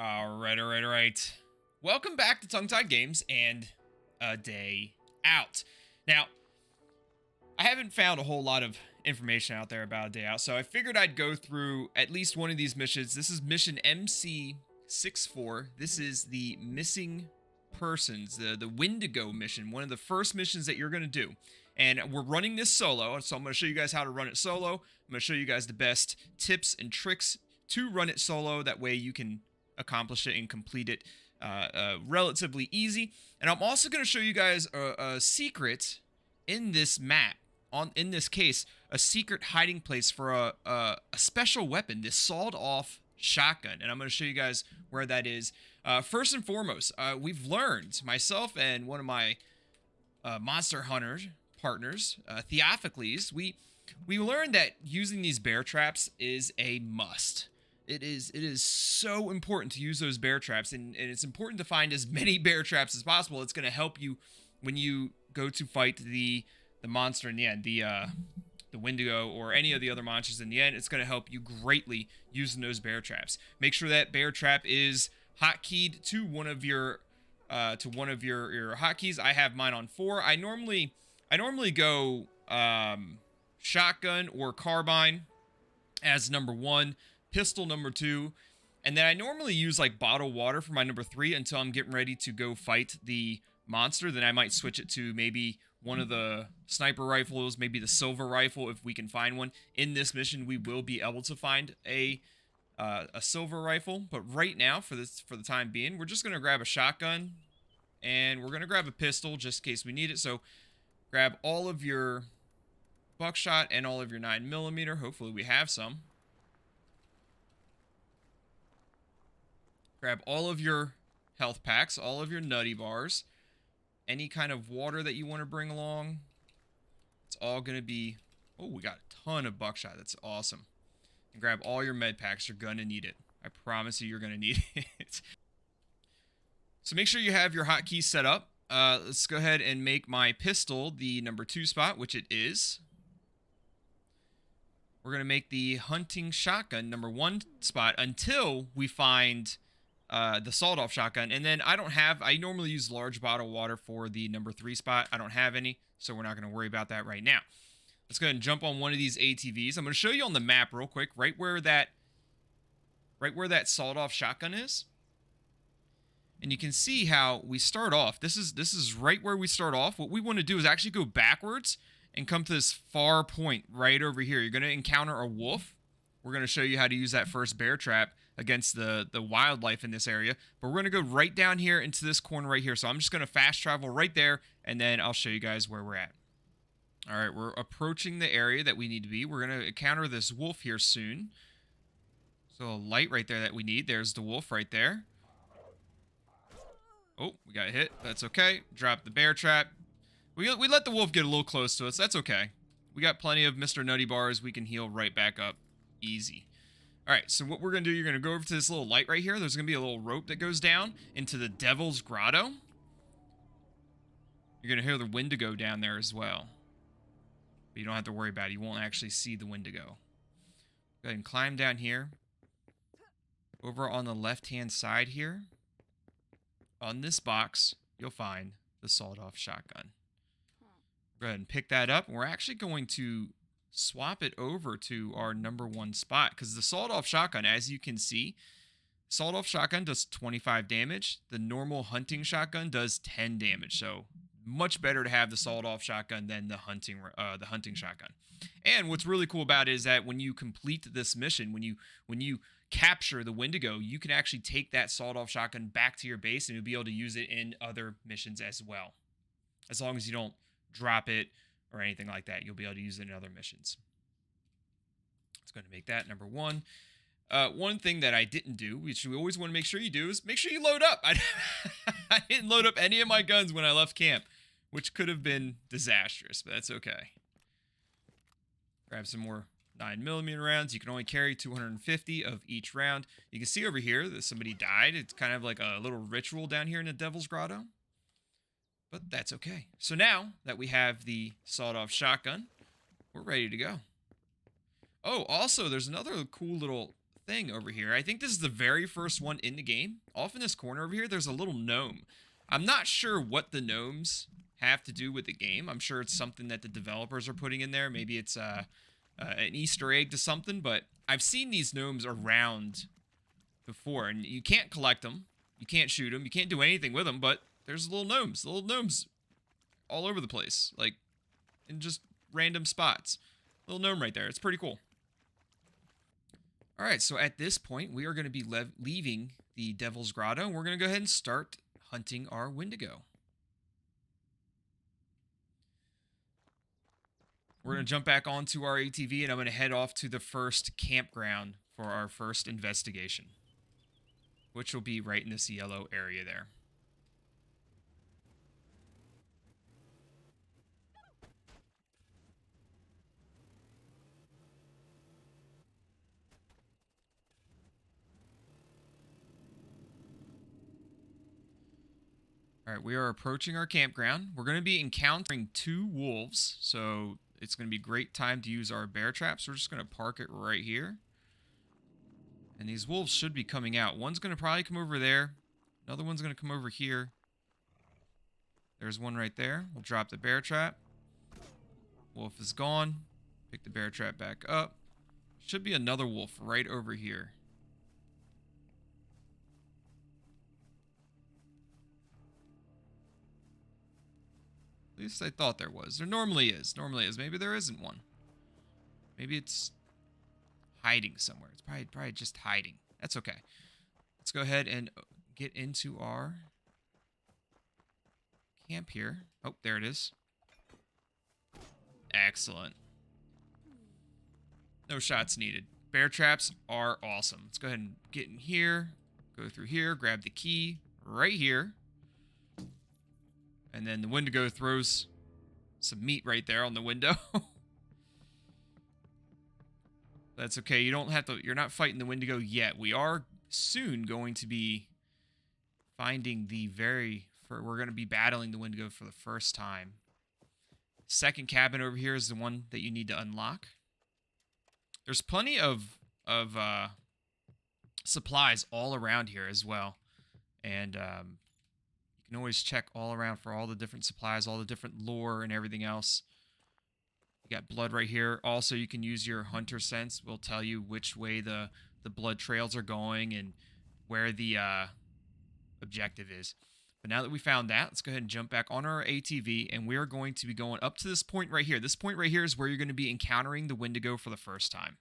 All right. Welcome back to Tongue Tied Games and a Day Out. Now, I haven't found a whole lot of information out there about a day out, so I figured I'd go through at least one of these missions. This is mission MC64. This is the missing persons, the Wendigo mission, one of the first missions that you're going to do. And we're running this solo, so I'm going to show you guys how to run it solo. I'm going to show you guys the best tips and tricks to run it solo. That way you can accomplish it and complete it relatively easy. And I'm also going to show you guys a secret in this map. In this case, a secret hiding place for a special weapon, this sawed-off shotgun. And I'm going to show you guys where that is. First and foremost, we've learned, myself and one of my monster hunter partners, Theophocles, we learned that using these bear traps is a must. It is so important to use those bear traps, and it's important to find as many bear traps as possible. It's going to help you when you go to fight the monster in the end, the Wendigo or any of the other monsters in the end. It's going to help you greatly using those bear traps. Make sure that bear trap is hotkeyed to one of your hotkeys. I have mine on 4. I normally go shotgun or carbine as number 1, pistol number 2, and then I normally use like bottled water for my number 3 until I'm getting ready to go fight the monster. Then I might switch it to maybe one of the sniper rifles, maybe the silver rifle if we can find one. In this mission, we will be able to find a silver rifle, but right now, for the time being, we're just gonna grab a shotgun and we're gonna grab a pistol just in case we need it. So grab all of your buckshot and all of your 9mm. Hopefully we have some. Grab all of your health packs, all of your nutty bars, any kind of water that you want to bring along. It's all going to be... Oh, we got a ton of buckshot. That's awesome. And grab all your med packs. You're going to need it. I promise you, you're going to need it. So make sure you have your hotkeys set up. Let's go ahead and make my pistol the number 2 spot, which it is. We're going to make the hunting shotgun number 1 spot until we find the sawed-off shotgun. And then I normally use large bottle water for the number 3 spot. I don't have any, so we're not going to worry about that right now. Let's go ahead and jump on one of these ATVs. I'm going to show you on the map real quick, right where that sawed-off shotgun is. And you can see how we start off. This is right where we start off. What we want to do is actually go backwards and come to this far point right over here. You're going to encounter a wolf. We're going to show you how to use that first bear trap against the wildlife in this area. But we're going to go right down here into this corner right here. So I'm just going to fast travel right there, and then I'll show you guys where we're at. All right, we're approaching the area that we need to be. We're going to encounter this wolf here soon. So a light right there that we need. There's the wolf right there. Oh, we got hit. That's okay. Drop the bear trap. We let the wolf get a little close to us. That's okay. We got plenty of Mr. Nutty bars. We can heal right back up. Easy. All right, so what we're going to do, you're going to go over to this little light right here. There's going to be a little rope that goes down into the Devils Groto. You're going to hear the Wendigo down there as well. But you don't have to worry about it. You won't actually see the Wendigo. Go ahead and climb down here. Over on the left-hand side here, on this box, you'll find the sawed-off shotgun. Go ahead and pick that up. We're actually going to swap it over to our number 1 spot, because the sawed-off shotgun, as you can see, sawed-off shotgun does 25 damage. The normal hunting shotgun does 10 damage. So much better to have the sawed-off shotgun than the hunting shotgun. And what's really cool about it is that when you complete this mission, when you capture the Wendigo, you can actually take that sawed-off shotgun back to your base, and you'll be able to use it in other missions as well. As long as you don't drop it or anything like that, you'll be able to use it in other missions. It's going to make that number 1. One thing that I didn't do, which we always want to make sure you do, is make sure you load up. I didn't load up any of my guns when I left camp, which could have been disastrous, but that's okay. Grab some more 9mm rounds. You can only carry 250 of each round. You can see over here that somebody died. It's kind of like a little ritual down here in the Devil's Grotto. But that's okay. So now that we have the sawed-off shotgun, we're ready to go. Oh, also, there's another cool little thing over here. I think this is the very first one in the game. Off in this corner over here, there's a little gnome. I'm not sure what the gnomes have to do with the game. I'm sure it's something that the developers are putting in there. Maybe it's an Easter egg to something, but I've seen these gnomes around before, and you can't collect them. You can't shoot them. You can't do anything with them, but there's little gnomes all over the place, like in just random spots. Little gnome right there. It's pretty cool. All right, so at this point, we are going to be leaving the Devil's Grotto, and we're going to go ahead and start hunting our Wendigo. We're going to jump back onto our ATV, and I'm going to head off to the first campground for our first investigation, which will be right in this yellow area there. All right, we are approaching our campground. We're going to be encountering 2 wolves, so it's going to be a great time to use our bear traps. We're just going to park it right here. And these wolves should be coming out. One's going to probably come over there. Another one's going to come over here. There's one right there. We'll drop the bear trap. Wolf is gone. Pick the bear trap back up. Should be another wolf right over here. At least I thought there was. There normally is. Maybe there isn't one. Maybe it's hiding somewhere. It's probably just hiding. That's okay. Let's go ahead and get into our camp here. Oh, there it is. Excellent. No shots needed. Bear traps are awesome. Let's go ahead and get in here. Go through here. Grab the key right here. And then the Wendigo throws some meat right there on the window. That's okay. You don't have to. You're not fighting the Wendigo yet. We are soon going to be finding the we're going to be battling the Wendigo for the first time. Second cabin over here is the one that you need to unlock. There's plenty of supplies all around here as well, and you can always check all around for all the different supplies, all the different lore and everything else. You got blood right here. Also, you can use your hunter sense. Will tell you which way the blood trails are going and where the objective is. But now that we found that, let's go ahead and jump back on our ATV, and we're going to be going up to this point right here. This point right here is where you're going to be encountering the Wendigo for the first time.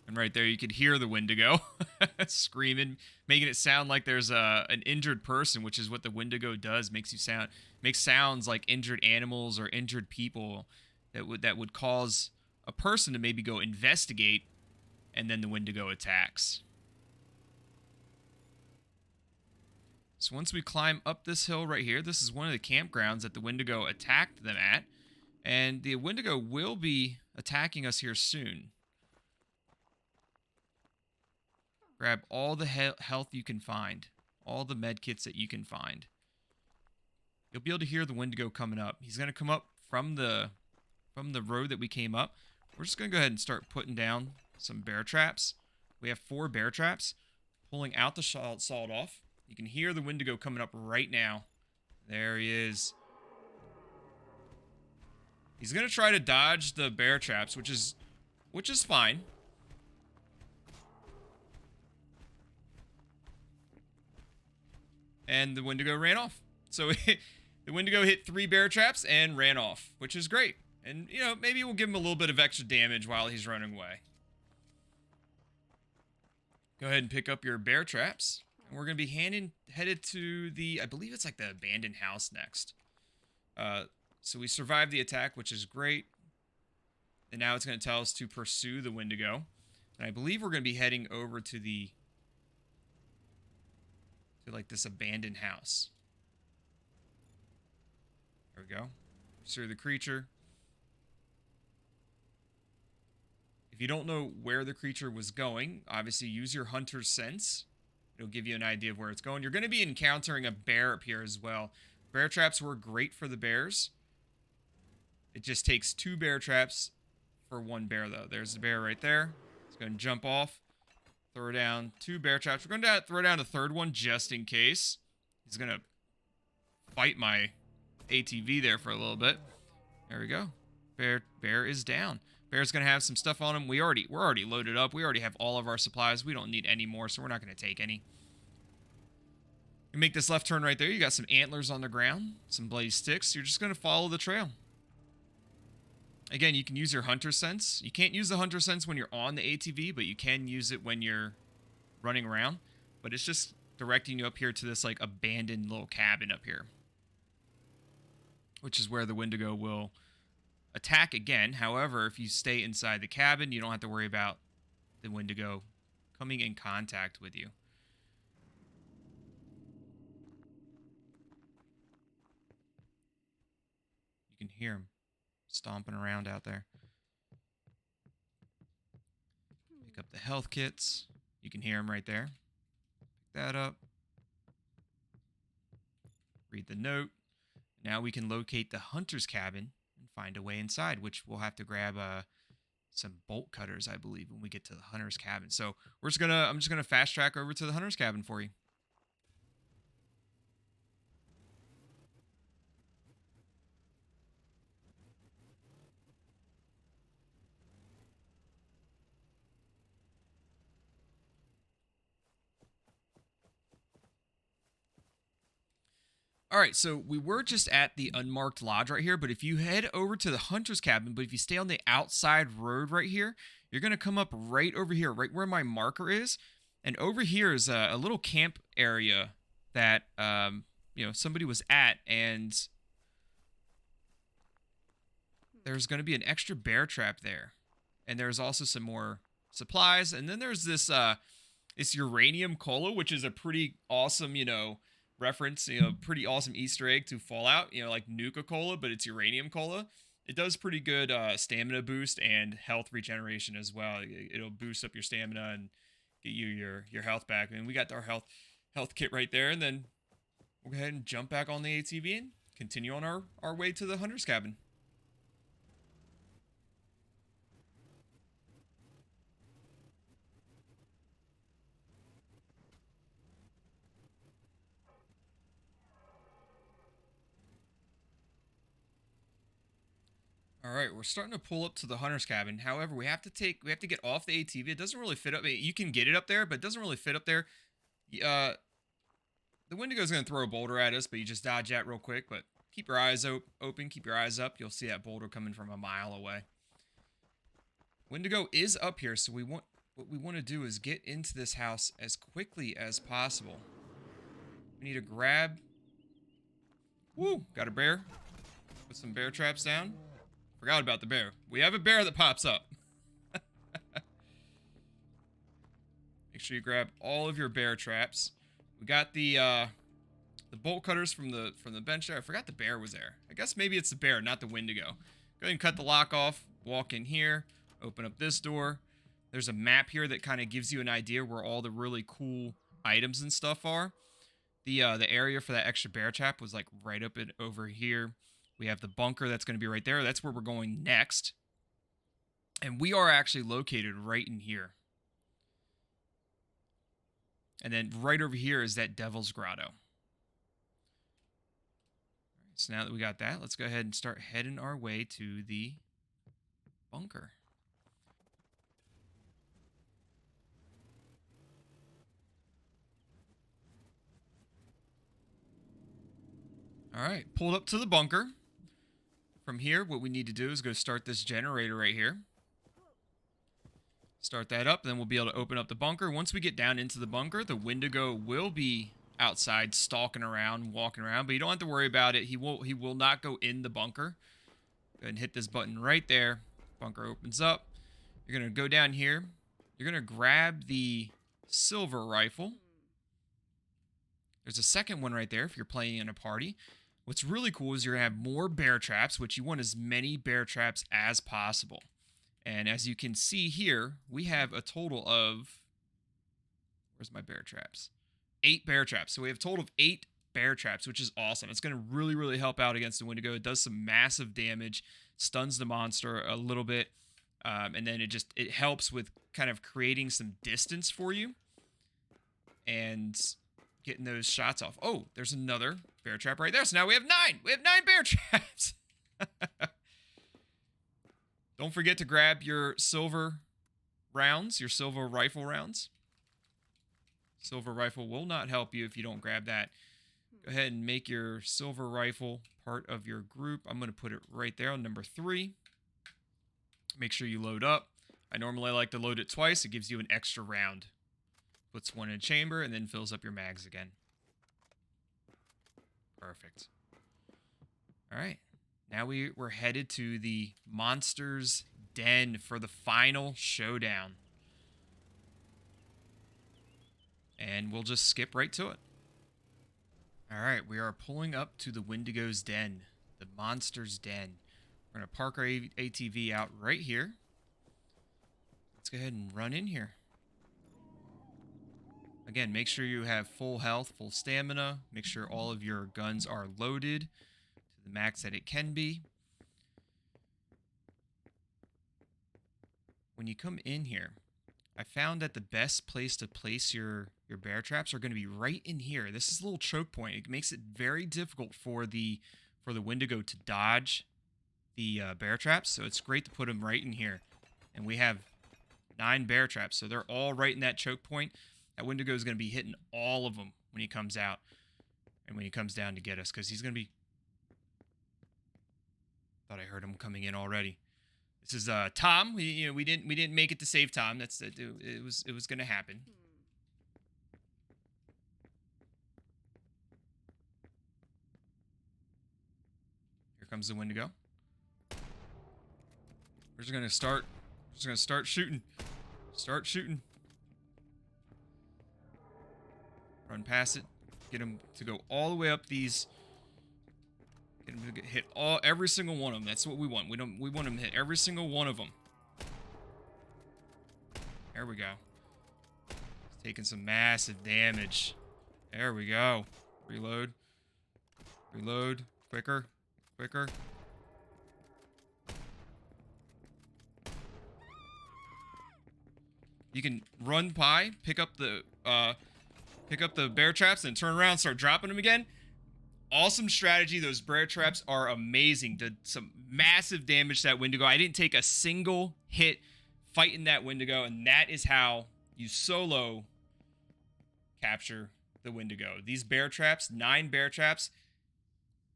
And right there, you could hear the Wendigo screaming, making it sound like there's an injured person, which is what the Wendigo does. Makes sounds like injured animals or injured people that would cause a person to maybe go investigate, and then the Wendigo attacks. So once we climb up this hill right here, this is one of the campgrounds that the Wendigo attacked them at, and the Wendigo will be attacking us here soon. Grab all the health you can find. All the med kits that you can find. You'll be able to hear the Wendigo coming up. He's going to come up from the road that we came up. We're just going to go ahead and start putting down some bear traps. We have 4 bear traps. Pulling out the sawed off. You can hear the Wendigo coming up right now. There he is. He's going to try to dodge the bear traps, which is fine. And the Wendigo ran off. So the Wendigo hit 3 bear traps and ran off, which is great. And, you know, maybe we'll give him a little bit of extra damage while he's running away. Go ahead and pick up your bear traps. And we're going to be headed to the, I believe it's like the abandoned house next. So we survived the attack, which is great. And now it's going to tell us to pursue the Wendigo. And I believe we're going to be heading over to like this abandoned house. There we go. Pursue the creature. If you don't know where the creature was going, obviously use your hunter's sense. It'll give you an idea of where it's going. You're going to be encountering a bear up here as well. Bear traps were great for the bears. It just takes 2 bear traps for 1 bear, though. There's the bear right there. It's going to jump off. Throw down 2 bear traps. We're going to throw down a 3rd one just in case. He's going to fight my ATV there for a little bit. There we go. Bear is down. Bear's going to have some stuff on him. We're already loaded up. We already have all of our supplies. We don't need any more, so we're not going to take any. You make this left turn right there. You got some antlers on the ground, some bloody sticks. You're just going to follow the trail. Again, you can use your hunter sense. You can't use the hunter sense when you're on the ATV, but you can use it when you're running around. But it's just directing you up here to this like abandoned little cabin up here, which is where the Wendigo will attack again. However, if you stay inside the cabin, you don't have to worry about the Wendigo coming in contact with you. You can hear him stomping around out there. Pick up the health kits. You can hear him right there. Pick that up. Read the note. Now we can locate the hunter's cabin and find a way inside, which we'll have to grab some bolt cutters, I believe, when we get to the hunter's cabin. So I'm just gonna fast track over to the hunter's cabin for you. All right, so we were just at the unmarked lodge right here, but if you head over to the hunter's cabin, but if you stay on the outside road right here, you're going to come up right over here, right where my marker is. And over here is a little camp area that, somebody was at, and there's going to be an extra bear trap there. And there's also some more supplies. And then there's this uranium cola, which is a pretty awesome, reference, pretty awesome Easter egg to Fallout, like Nuka-Cola, but it's uranium cola. It does pretty good stamina boost and health regeneration as well. It'll boost up your stamina and get you your health back. And we got our health kit right there, and then we'll go ahead and jump back on the ATV and continue on our way to the hunter's cabin. All right, we're starting to pull up to the hunter's cabin. However, we have to get off the ATV. It doesn't really fit up. You can get it up there, but it doesn't really fit up there. The Wendigo's going to throw a boulder at us, but you just dodge that real quick. But keep your eyes open. Keep your eyes up. You'll see that boulder coming from a mile away. Wendigo is up here, so what we want to do is get into this house as quickly as possible. We need to grab... Woo! Got a bear. Put some bear traps down. Forgot about the bear. We have a bear that pops up. Make sure you grab all of your bear traps. We got the bolt cutters from the bench there. I forgot the bear was there. I guess maybe it's the bear, not the Wendigo. Go ahead and cut the lock off. Walk in here. Open up this door. There's a map here that kind of gives you an idea where all the really cool items and stuff are. The area for that extra bear trap was like right up over here. We have the bunker that's going to be right there. That's where we're going next. And we are actually located right in here. And then right over here is that Devils Grotto. All right, so now that we got that, let's go ahead and start heading our way to the bunker. All right, pulled up to the bunker. From here, what we need to do is go start this generator right here. Start that up, then we'll be able to open up the bunker. Once we get down into the bunker, the Wendigo will be outside stalking around, walking around, but you don't have to worry about it. He will not go in the bunker. Go ahead and hit this button right there. Bunker opens up. You're going to go down here. You're going to grab the silver rifle. There's a second one right there if you're playing in a party. What's really cool is you're going to have more bear traps, which you want as many bear traps as possible. And as you can see here, we have a total of, where's my bear traps? 8 bear traps. So we have a total of 8 bear traps, which is awesome. It's going to really, really help out against the Wendigo. It does some massive damage, stuns the monster a little bit, and then it helps with kind of creating some distance for you and getting those shots off. Oh, there's another bear trap right there. So now we have 9. We have 9 bear traps. Don't forget to grab your silver rounds, your silver rifle rounds. Silver rifle will not help you if you don't grab that. Go ahead and make your silver rifle part of your group. I'm going to put it right there on number 3. Make sure you load up. I normally like to load it twice. It gives you an extra round. Puts one in a chamber and then fills up your mags again. Perfect. All right. Now we're headed to the Monster's Den for the final showdown. And we'll just skip right to it. All right, we are pulling up to the Wendigo's Den, the Monster's Den. We're going to park our ATV out right here. Let's go ahead and run in here. Again, make sure you have full health, full stamina. Make sure all of your guns are loaded to the max that it can be. When you come in here, I found that the best place to place your bear traps are going to be right in here. This is a little choke point. It makes it very difficult for the Wendigo to dodge the bear traps, so it's great to put them right in here. And we have 9 bear traps, so they're all right in that choke point. That Wendigo is going to be hitting all of them when he comes out and when he comes down to get us, because he's going to be... Thought I heard him coming in already. This is Tom. We didn't make it to save Tom. It was going to happen. Here comes the Wendigo. We're just gonna start shooting. Start shooting. Run past it. Get him to go all the way up these. Get him to hit every single one of them. That's what we want. We want him to hit every single one of them. There we go. He's taking some massive damage. There we go. Reload. Reload. Quicker. Quicker. You can run by, pick up the bear traps, and turn around and start dropping them again. Awesome strategy. Those bear traps are amazing. Did some massive damage to that Wendigo. I didn't take a single hit fighting that Wendigo, and that is how you solo capture the Wendigo. These bear traps, 9 bear traps.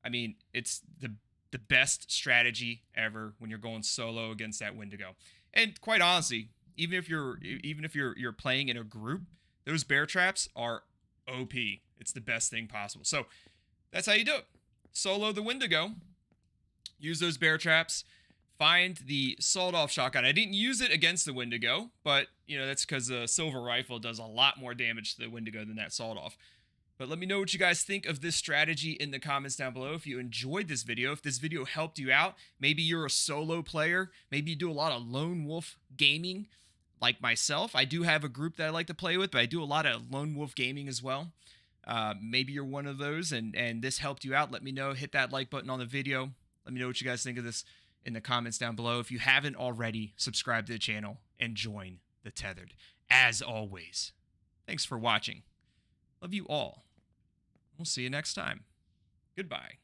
I mean, it's the best strategy ever when you're going solo against that Wendigo. And quite honestly, even if you're playing in a group, those bear traps are OP. It's the best thing possible. So that's how you do it. Solo the Wendigo. Use those bear traps. Find the sawed-off shotgun. I didn't use it against the Wendigo, but that's because the silver rifle does a lot more damage to the Wendigo than that sawed-off. But let me know what you guys think of this strategy in the comments down below. If you enjoyed this video, if this video helped you out, maybe you're a solo player, maybe you do a lot of lone wolf gaming like myself. I do have a group that I like to play with, but I do a lot of lone wolf gaming as well. Maybe you're one of those and this helped you out. Let me know. Hit that like button on the video. Let me know what you guys think of this in the comments down below. If you haven't already, subscribe to the channel and join the Tethered. As always, thanks for watching. Love you all. We'll see you next time. Goodbye.